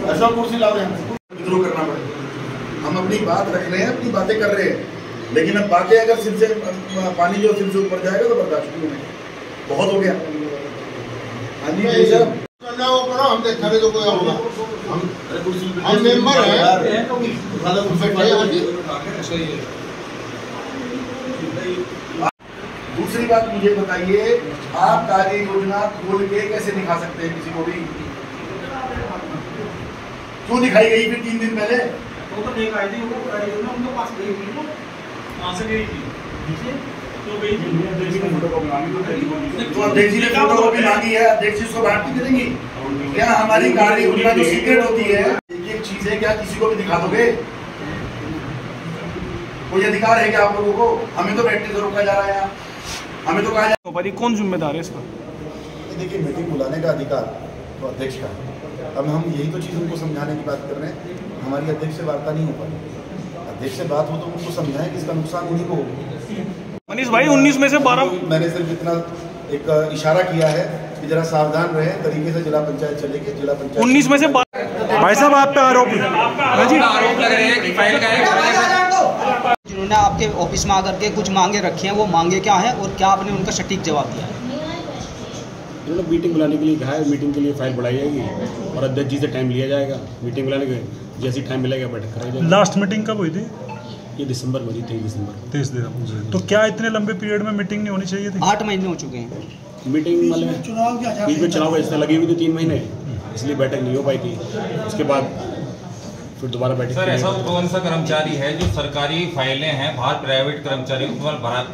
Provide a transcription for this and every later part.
ऐसा कुर्सी ला रहे हैं, विद्रोह करना पड़ेगा। हम अपनी बात रख रहे हैं, अपनी बातें कर रहे हैं, लेकिन अब बातें अगर सिर से पानी जो सिर से ऊपर जाएगा तो बर्दाश्त नहीं होगा। बहुत हो गया। हाँ जी सर, हम देखा तो कोई होगा, हम मेंबर हैं। दूसरी बात मुझे बताइए, आप कार्य योजना खोल के कैसे दिखा सकते हैं किसी को भी? क्यों दिखाई गई फिर 3 दिन पहले? वो तो देख आई थी, वो कार्य योजना उनके पास गई थी, वो कहां से गई थी? तो गई थी अध्यक्ष ने फोटो कॉपी मांगी, तो अध्यक्ष जी ने फोटो कॉपी मांगी है, अध्यक्ष उसको बांट के देंगे क्या? हमारी कार्य योजना जो सीक्रेट होती है, एक चीज है, क्या किसी को भी दिखा दोगे? कोई अधिकार है क्या आप लोगों को? हमें तो बैठने से रोका जा रहा है, हमें तो कहा जा। कौन जिम्मेदार है इसका? देखिए, मीटिंग बुलाने का अधिकार तो अध्यक्ष का। अब हम यही तो चीज़ उनको समझाने की बात कर रहे हैं। हमारी अध्यक्ष से वार्ता नहीं हो पाई, अध्यक्ष से बात हो तो उनको समझाएं कि इसका नुकसान उन्हीं को होगा। मनीष भाई 19 में से 12 मैंने सिर्फ इतना एक इशारा किया है कि जरा सावधान रहे, तरीके से जिला पंचायत चलेगी। जिला पंचायत 19 में से भाई साहब आप पे आरोप लग रहे हैं कि फाइल का जिन्होंने आपके ऑफिस में आकर के कुछ मांगे रखी हैं, वो मांगे क्या है और क्या आपने उनका सटीक जवाब दिया है? उन्होंने मीटिंग बुलाने के लिए कहा है, मीटिंग के लिए फाइल बढ़ाई जाएगी और अध्यक्ष जी से टाइम लिया जाएगा। मीटिंग बुलाने के जैसी टाइम मिलेगा बैठक कराई जाएगी। लास्ट मीटिंग कब हुई थी? ये दिसंबर में, 23 दिसंबर। 23 दिसंबर। तो क्या इतने लंबे पीरियड में मीटिंग नहीं होनी चाहिए थी? 8 महीने हो चुके हैं मीटिंग, मतलब बीच में चुनाव इससे लगी हुई थी 3 महीने, इसलिए बैठक नहीं हो पाई थी। उसके बाद फिर दोबारा बैठक। सर, ऐसा कौन सा कर्मचारी है जो सरकारी फाइलें हैं बाहर प्राइवेट कर्मचारियों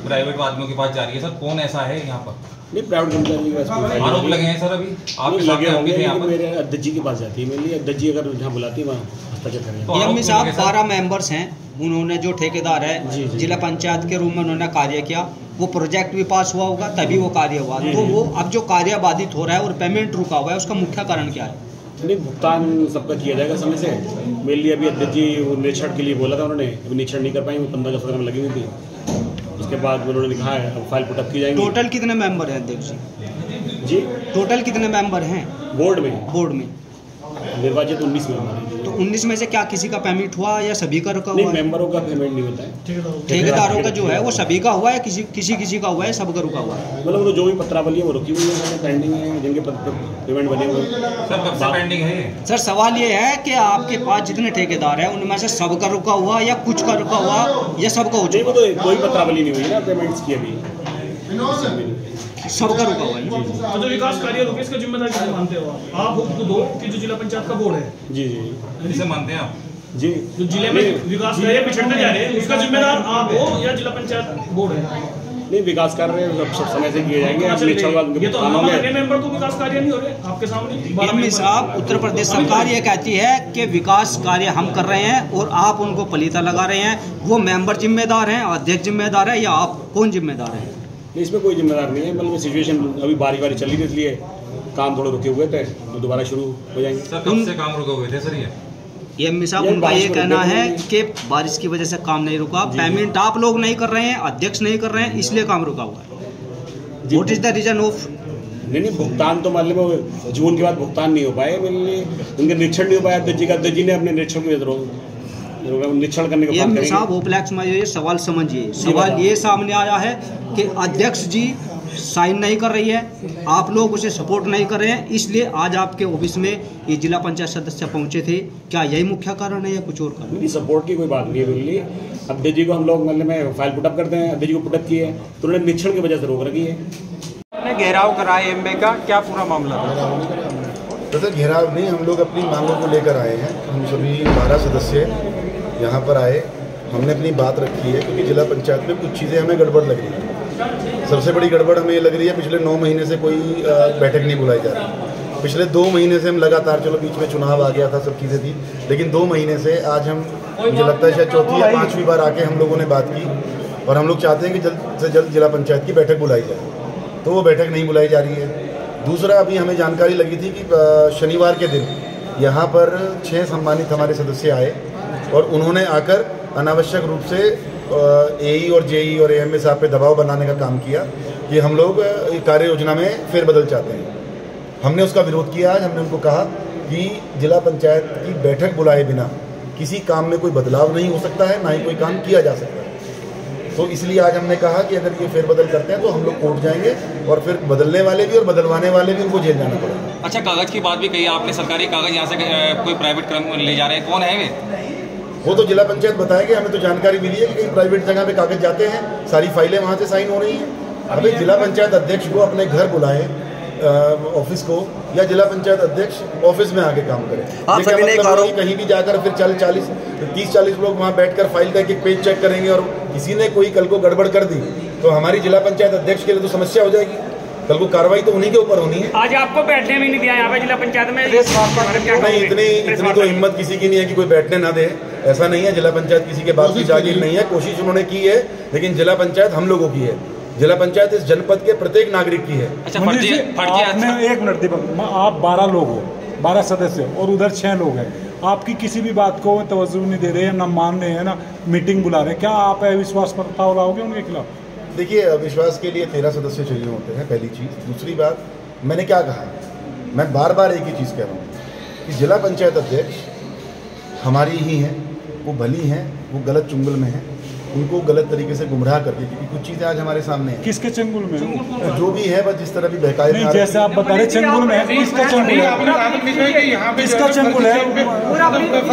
प्राइवेट आदमियों के पास जा रही है? सर, कौन ऐसा है यहाँ पर? नहीं, प्राइवेट कर्मचारी आरोप लगे हैं सर, अभी आप लगे होंगे, मेरे अध्यक्ष जी के पास जाती है। मेरे लिए अध्यक्ष जी अगर जहाँ बुलाती है वहाँ हस्तक्षेप करेंगे। एमपी साहब 12 मेंबर्स हैं, उन्होंने जो ठेकेदार है जिला पंचायत के रूम में उन्होंने कार्य किया, वो प्रोजेक्ट भी पास हुआ होगा तभी वो कार्य हुआ। तो वो अब जो कार्य बाधित हो रहा है और पेमेंट रुका हुआ है, उसका मुख्य कारण क्या है? नहीं, भुगतान सबका किया जाएगा समय से। मेरे लिए अभी अध्यक्ष जी निरीक्षण के लिए बोला था, उन्होंने अभी निरीक्षण नहीं कर पाई, वो 15 में लगी हुई थी। उसके बाद उन्होंने कहा है अब फाइल पुटअप की जाएगी। टोटल कितने मेंबर हैं अध्यक्ष जी? टोटल कितने मेंबर हैं बोर्ड में? निर्वाचित 19 मेंबर हैं। तो 19 में से क्या किसी का पेमेंट हुआ या सभी का रुका हुआ? नहीं, मेंबरों का पेमेंट नहीं होता है। ठेकेदारों का जो है वो सभी का हुआ है, किसी का हुआ है, सबका रुका हुआ है? मतलब जो भी पत्रावली है वो रुकी हुई है, पेंडिंग है, जिनके पेमेंट बने हुए हैं। सर, कब से पेंडिंग है ये? सर, सवाल ये है कि आपके पास जितने ठेकेदार हैं उनमें से सबका रुका हुआ या कुछ का रुका हुआ या सबका हो चुका? तो कोई पत्रावली नहीं हुई ना पेमेंट्स की, अभी सबका रुका हुआ है। तो जो विकास कार्य रुके, इसका जिम्मेदार किसे मानते हो आप? खुद हो कि जो जिला पंचायत का बोर्ड है? जी, किसे मानते हैं आप? जी, जो जिले में विकास कार्य पिछड़ते जा रहे हैं, उसका जिम्मेदार आप हो या जिला पंचायत बोर्ड है? नहीं, विकास कार्य सब समय से किए जाएंगे। ये तो हमारे मेंबर तो विकास कार्य नहीं हो रहे आपके सामने। एमपी साहब, उत्तर प्रदेश सरकार ये कहती है कि विकास कार्य हम कर रहे हैं और आप उनको पलीता लगा रहे हैं। वो मेंबर जिम्मेदार हैं, अध्यक्ष जिम्मेदार है या आप? कौन जिम्मेदार है? इसमें कोई जिम्मेदार नहीं है, मतलब सिचुएशन अभी बारी चली थी, इसलिए काम थोड़े रुके हुए थे, तो दोबारा शुरू हो जाएंगे। सर, कब से काम रुके हुए थे सर ये? एमपी साहब, उनका ये कहना है कि बारिश की वजह से काम नहीं रुका, पेमेंट आप लोग नहीं कर रहे हैं, अध्यक्ष नहीं कर रहे हैं, इसलिए काम रुका हुआ है। What is the reason of? नहीं, भुगतान तो मान लो जून के बाद भुगतान नहीं हो पाए, उनके निरीक्षण नहीं हो पाया। अध्यक्ष जी ने अपने निरीक्षण के निरीक्षण करने का एमपी साहब, ओपलैक्स में ये सवाल समझिए। सवाल ये सामने आया है कि अध्यक्ष जी साइन नहीं कर रही है, आप लोग उसे सपोर्ट नहीं कर रहे हैं, इसलिए आज आपके ऑफिस में ये जिला पंचायत सदस्य पहुंचे थे। क्या यही मुख्य कारण है या कुछ और कारण? नहीं, सपोर्ट की कोई बात नहीं है। मेरे अध्यक्ष जी को हम लोग मतलब में फाइल पुटअप करते हैं, अध्यक्ष जी को पुटअप किए तो उन्होंने निरीक्षण की वजह से रोक रखी है। घेराव कराए एमए का, क्या पूरा मामला था? घेराव नहीं, हम लोग अपनी मांगों को लेकर आए हैं। हम सभी 12 सदस्य यहाँ पर आए, हमने अपनी बात रखी है क्योंकि जिला पंचायत में कुछ चीज़ें हमें गड़बड़ लग रही है। सबसे बड़ी गड़बड़ हमें ये लग रही है, पिछले 9 महीने से कोई बैठक नहीं बुलाई जा रही। पिछले 2 महीने से हम लगातार, चलो बीच में चुनाव आ गया था, सब चीज़ें थी, लेकिन 2 महीने से आज हम, मुझे लगता है शायद 4थी या 5वीं बार आके हम लोगों ने बात की और हम लोग चाहते हैं कि जल्द से जल्द जिला पंचायत की बैठक बुलाई जाए, तो वो बैठक नहीं बुलाई जा रही है। दूसरा, अभी हमें जानकारी लगी थी कि शनिवार के दिन यहाँ पर 6 सम्मानित हमारे सदस्य आए और उन्होंने आकर अनावश्यक रूप से एई और जेई और एएमए साहब पे दबाव बनाने का काम किया कि हम लोग कार्य योजना में फेरबदल चाहते हैं। हमने उसका विरोध किया। आज हमने उनको कहा कि जिला पंचायत की बैठक बुलाए बिना किसी काम में कोई बदलाव नहीं हो सकता है, ना ही कोई काम किया जा सकता है। तो इसलिए आज हमने कहा कि अगर ये फेरबदल करते हैं तो हम लोग कोर्ट जाएंगे और फिर बदलने वाले भी और बदलवाने वाले भी उनको जेल जाना पड़ेगा। अच्छा, कागज की बात भी कही आपने, सरकारी कागज यहाँ से कोई प्राइवेट क्रम ले जा रहे हैं, कौन है वे? वो तो जिला पंचायत बताएंगे। हमें तो जानकारी मिली है कि कहीं प्राइवेट जगह पे कागज जाते हैं, सारी फाइलें वहाँ से साइन हो रही हैं। अभी जिला पंचायत अध्यक्ष को अपने घर बुलाए ऑफिस को, या जिला पंचायत अध्यक्ष ऑफिस में आके काम करे। मतलब कहीं भी जाकर फिर 30-40 लोग वहाँ बैठकर फाइल का एक पेज चेक करेंगे और किसी ने कोई कल को गड़बड़ कर दी तो हमारी जिला पंचायत अध्यक्ष के लिए तो समस्या हो जाएगी। कल को कार्रवाई तो उन्हीं के ऊपर होनी है। आज आपको बैठने भी नहीं दिया यहाँ पे जिला पंचायत में। नहीं, इतनी तो हिम्मत किसी की नहीं है कि कोई बैठने ना दे। ऐसा नहीं है, जिला पंचायत किसी के बात की जागीर नहीं है। कोशिश उन्होंने की है, लेकिन जिला पंचायत हम लोगों की है। जिला पंचायत इस जनपद के प्रत्येक नागरिक की है। अच्छा, एक मिनट दीपक, आप 12 लोग हो, 12 सदस्य और उधर 6 लोग हैं। आपकी किसी भी बात को तवज्जो नहीं दे रहे हैं, ना मान रहे हैं, ना मीटिंग बुला रहे हैं। क्या आप अविश्वास प्रस्ताव लाओगे उनके खिलाफ? देखिए, अविश्वास के लिए 13 सदस्य चाहिए होते हैं, पहली चीज़। दूसरी बात, मैंने क्या कहा, मैं बार बार एक ही चीज़ कह रहा हूँ कि जिला पंचायत अध्यक्ष हमारी ही हैं, वो भली हैं, वो गलत चुंगल में हैं। उनको गलत तरीके से गुमराह करके, क्योंकि कुछ चीज़ें आज हमारे सामने हैं। किसके चंगुल में? जो भी है, बस जिस तरह भी बहकाए नहीं, जैसे आप बता रहे चंगुल में है, किसका चंगुल है? किसका चंगुल है?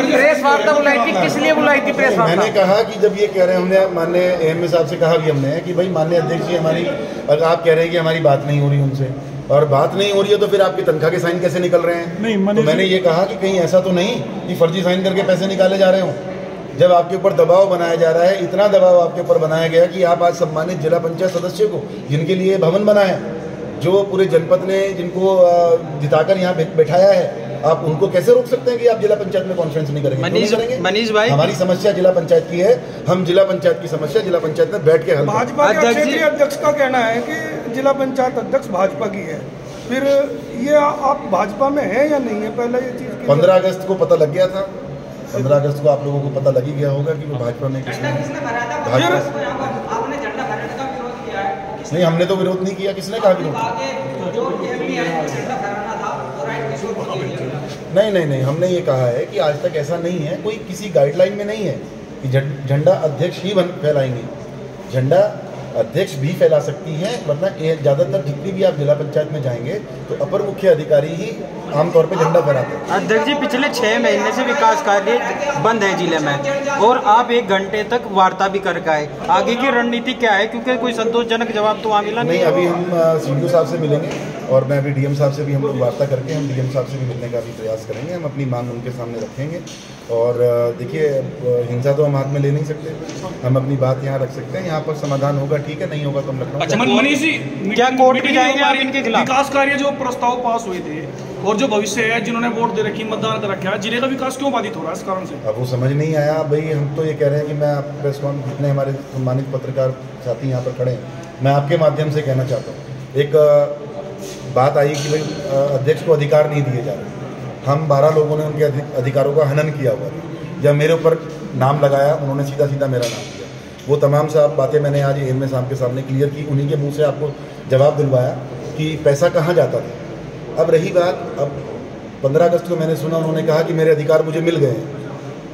प्रेस वार्ता बुलाई थी, किस लिए बुलाई थी प्रेस वार्ता? मैंने कहा कि जब ये कह रहे हैं, हमने माननीय एएमए साहब से कहा भी हमने कि भाई माननीय अध्यक्ष जी, हमारी अगर आप कह रहे हैं कि हमारी बात नहीं हो रही उनसे, और बात नहीं हो रही है तो फिर आपकी तनख्वाह के साइन कैसे निकल रहे हैं? नहीं, तो मैंने ये कहा कि कहीं ऐसा तो नहीं कि फर्जी साइन करके पैसे निकाले जा रहे हों। जब आपके ऊपर दबाव बनाया जा रहा है, इतना दबाव आपके ऊपर बनाया गया कि आप आज सम्मानित जिला पंचायत सदस्य को, जिनके लिए भवन बना है, जो पूरे जनपद ने जिनको जिताकर यहाँ बैठाया है, आप उनको कैसे रोक सकते हैं कि आप जिला पंचायत में कॉन्फ्रेंस नहीं करेंगे? मनीष भाई, हमारी समस्या जिला पंचायत की है। हम जिला पंचायत की समस्या जिला पंचायत में बैठ के हल। भाजपा के क्षेत्रीय अध्यक्ष का कहना है कि जिला पंचायत अध्यक्ष भाजपा की है। फिर ये आप भाजपा में है या नहीं है? पहले ये चीज 15 अगस्त को पता लग गया था। 15 अगस्त को आप लोगों को पता लग ही गया होगा कि वो भाजपा में किसने नहीं, हमने तो विरोध नहीं किया। किसने कहा विरोध? नहीं, हमने ये कहा है कि आज तक ऐसा नहीं है, कोई किसी गाइडलाइन में नहीं है कि झंडा अध्यक्ष ही फैलाएंगे। झंडा अध्यक्ष भी फैला सकती हैं, वरना ज़्यादातर जितनी भी आप जिला पंचायत में जाएंगे तो अपर मुख्य अधिकारी ही आमतौर पे झंडा फहराते हैं। अध्यक्ष जी, पिछले 6 महीने से विकास कार्य बंद है जिले में, और आप 1 घंटे तक वार्ता भी करके आए। आगे की रणनीति क्या है, क्योंकि कोई संतोषजनक जवाब तो वहाँ मिला नहीं। अभी हम सीडीओ साहब से मिलेंगे और मैं अभी डीएम साहब से भी हम लोग वार्ता करके हम डीएम साहब से भी मिलने का भी प्रयास करेंगे। हम अपनी मांग उनके सामने रखेंगे। और देखिए, हिंसा तो हम हाथ में ले नहीं सकते, हम अपनी बात यहाँ रख सकते हैं। यहाँ पर समाधान होगा, ठीक है, नहीं होगा तो हम लखनऊ। अच्छा मनीष जी, क्या कोर्ट भी जाएंगे आप इनके खिलाफ? विकास कार्य जो प्रस्ताव पास हुए थे और जो भविष्य है, जिन्होंने वोट दे रखी, मतदान कर रखा है, जिले का विकास क्यों बाधित हो रहा है इस कारण से? अब वो समझ नहीं आया भाई। हम तो ये कह रहे हैं कि मैं आप प्रेस कॉन जितने हमारे सम्मानित पत्रकार साथी यहाँ पर खड़े हैं, मैं आपके माध्यम से कहना चाहता हूँ। एक बात आई कि भाई अध्यक्ष को अधिकार नहीं दिए जा रहे। हम 12 लोगों ने उनके अधिकारों का हनन किया हुआ था। जब मेरे ऊपर नाम लगाया, उन्होंने सीधा सीधा मेरा नाम दिया। वो तमाम साहब बातें मैंने आज एएमए साहब के सामने क्लियर की। उन्हीं के मुंह से आपको जवाब दिलवाया कि पैसा कहाँ जाता था। अब रही बात, अब 15 अगस्त को मैंने सुना उन्होंने कहा कि मेरे अधिकार मुझे मिल गए हैं।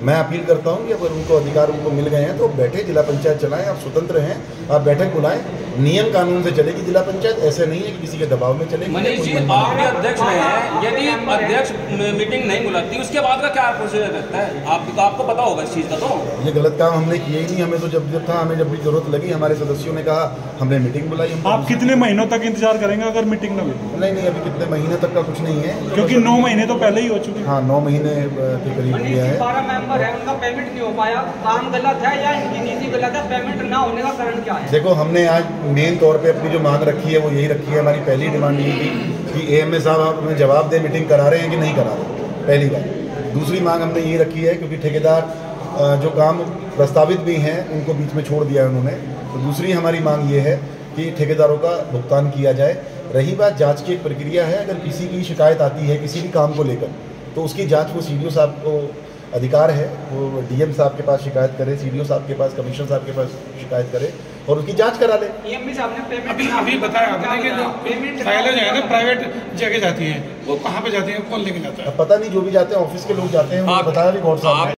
मैं अपील करता हूं कि अगर उनको अधिकार उनको मिल गए हैं तो बैठे जिला पंचायत चलाएं। आप स्वतंत्र हैं, आप बैठक बुलाएं, नियम कानून से चलेगी जिला पंचायत। ऐसे नहीं है कि किसी के दबाव में चलेगी। मनीष जी, आप भी अध्यक्ष रहे हैं, यदि अध्यक्ष मीटिंग नहीं बुलाती उसके बाद का क्या प्रोसीजर रहता है? आपको पता होगा इस चीज़ का। तो ये गलत काम हमने किया ही नहीं। हमें तो जब था, हमें जब भी जरूरत लगी, हमारे सदस्यों ने कहा, हमने मीटिंग बुलाई। आप कितने महीनों तक इंतजार करेंगे अगर मीटिंग न हुई? नहीं, अभी कितने महीने तक का कुछ नहीं है, क्योंकि 9 महीने तो पहले ही हो चुके हैं। हाँ, 9 महीने के करीब किया है। 12 मेंबर है, उनका पेमेंट नहीं हो पाया। काम गलत है या इनकी नीति गलत है? पेमेंट ना होने का कारण क्या है? देखो, हमने आज मेन तौर पे अपनी जो मांग रखी है वो यही रखी है। हमारी पहली डिमांड ये थी कि एएमए साहब आप हमें जवाब दें, मीटिंग करा रहे हैं कि नहीं करा रहे, पहली बात। दूसरी मांग हमने ये रखी है, क्योंकि ठेकेदार जो काम प्रस्तावित भी हैं उनको बीच में छोड़ दिया है उन्होंने, तो दूसरी हमारी मांग ये है कि ठेकेदारों का भुगतान किया जाए। रही बात जाँच की एक प्रक्रिया है, अगर किसी की शिकायत आती है किसी भी काम को लेकर, तो उसकी जाँच वो सीडीओ साहब को अधिकार है, वो डीएम साहब के पास शिकायत करे, सीडीओ साहब के पास, कमिश्नर साहब के पास शिकायत करे, और उसकी जांच करा ले। अभी बताया आपने कि फाइलें जो है ना प्राइवेट जगह जाती हैं, वो कहाँ पे जाती हैं, कौन लेके जाता है? अब पता नहीं, जो भी जाते हैं ऑफिस के लोग जाते हैं, उन्हें बताया भी गौर साहब ने।